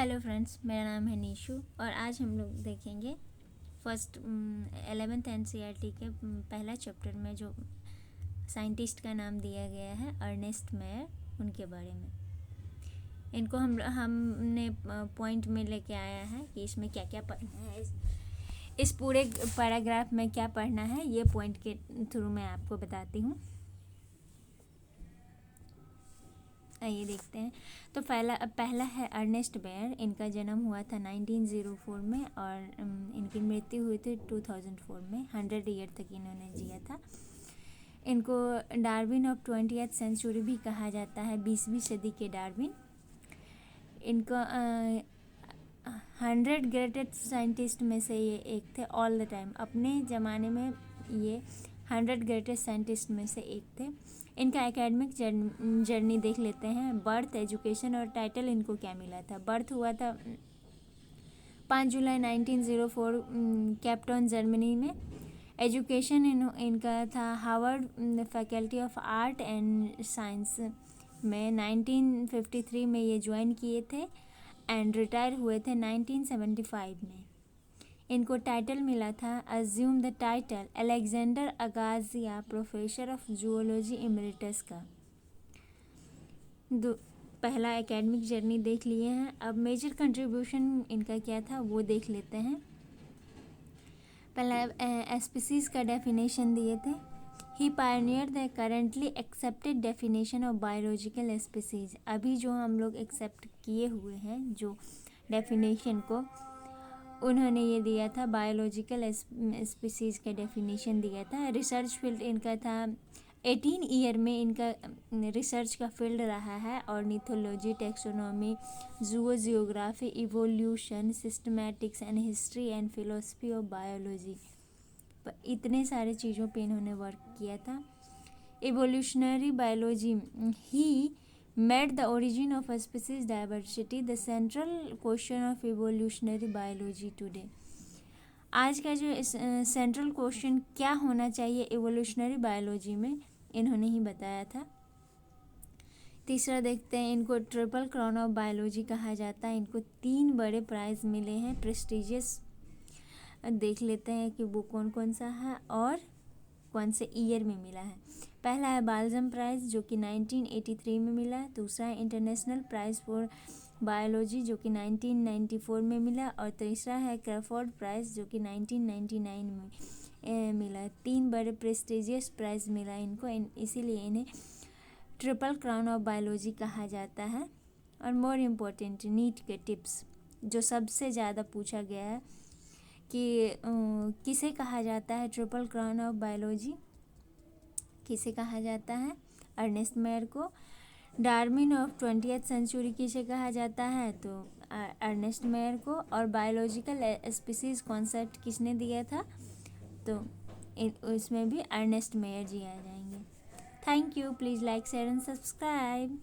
Hello friends, मेरा नाम है नीशू और आज हम लोग देखेंगे फर्स्ट 11th एनसीईआरटी के पहला चैप्टर में जो साइंटिस्ट का नाम दिया गया है अर्नेस्ट मेयर, उनके बारे में। इनको हमने पॉइंट में लेके आया है कि इसमें क्या क्या पढ़ना है, इस पूरे पैराग्राफ में क्या पढ़ना है, ये पॉइंट के थ्रू मैं आपको बताती हूँ। आइए देखते हैं। तो पहला है अर्नेस्ट मेयर। इनका जन्म हुआ था 1904 में और इनकी मृत्यु हुई थी 2004 में। 100 ईयर तक इन्होंने जिया था। इनको डार्विन ऑफ 20th सेंचुरी भी कहा जाता है, 20वीं सदी के डार्विन। इनको 100 ग्रेटेस्ट साइंटिस्ट में से ये एक थे ऑल द टाइम। अपने ज़माने में ये 100 ग्रेटेस्ट साइंटिस्ट में से एक थे। इनका एकेडमिक जर्नी देख लेते हैं। बर्थ, एजुकेशन और टाइटल इनको क्या मिला था। बर्थ हुआ था 5 जुलाई 1904 कैप्टन जर्मनी में। एजुकेशन इनका था Harvard faculty of art and science में 1953 में ये ज्वाइन किए थे एंड रिटायर हुए थे 1975 में। इनको टाइटल मिला था assume the title Alexander Agassiz professor of zoology emeritus का। पहला एकेडमिक जर्नी देख लिए हैं। अब मेजर कंट्रीब्यूशन इनका क्या था वो देख लेते हैं। पहला स्पीसीज का डेफिनेशन दिए थे। He pioneer the currently accepted definition of biological species. अभी जो हम लोग एक्सेप्ट किए हुए हैं जो डेफिनेशन को, उन्होंने ये दिया था बायोलॉजिकल स्पीसीज का डेफिनेशन दिया था। रिसर्च फील्ड इनका था 18 ईयर में इनका रिसर्च का फील्ड रहा है। Ornithology, taxonomy, zoogeography, evolution, systematics and history and philosophy of biology, इतने सारे चीज़ों पे इन्होंने वर्क किया था। Evolutionary biology, he made the origin of a species diversity the central question of evolutionary biology today। आज का जो सेंट्रल क्वेश्चन क्या होना चाहिए इवोल्यूशनरी बायोलॉजी में, इन्होंने ही बताया था। तीसरा देखते हैं। इनको ट्रिपल क्राउन ऑफ बायोलॉजी कहा जाता है। इनको 3 बड़े प्राइज़ मिले हैं प्रेस्टिजियस। देख लेते हैं कि वो कौन कौन सा है और कौन से ईयर में मिला है। पहला है बाल्ज़म प्राइज़ जो कि 1983 में मिला। दूसरा है इंटरनेशनल प्राइज़ फॉर बायोलॉजी जो कि 1994 में मिला। और तीसरा है क्रैफोर्ड प्राइज़ जो कि 1999 में मिला। 3 बड़े प्रेस्टिजियस प्राइज़ मिला इनको, इसीलिए इन्हें ट्रिपल क्राउन ऑफ बायोलॉजी कहा जाता है। और मोर इम्पोर्टेंट नीट के टिप्स जो सबसे ज़्यादा पूछा गया है कि किसे कहा जाता है ट्रिपल क्राउन ऑफ बायोलॉजी, किसे कहा जाता है अर्नेस्ट मेयर को। डार्विन ऑफ 20th सेंचुरी किसे कहा जाता है तो अर्नेस्ट मेयर को। और बायोलॉजिकल स्पीसीज कॉन्सेप्ट किसने दिया था तो इसमें भी अर्नेस्ट मेयर जी आ जाएंगे। Thank you. Please like, share and subscribe.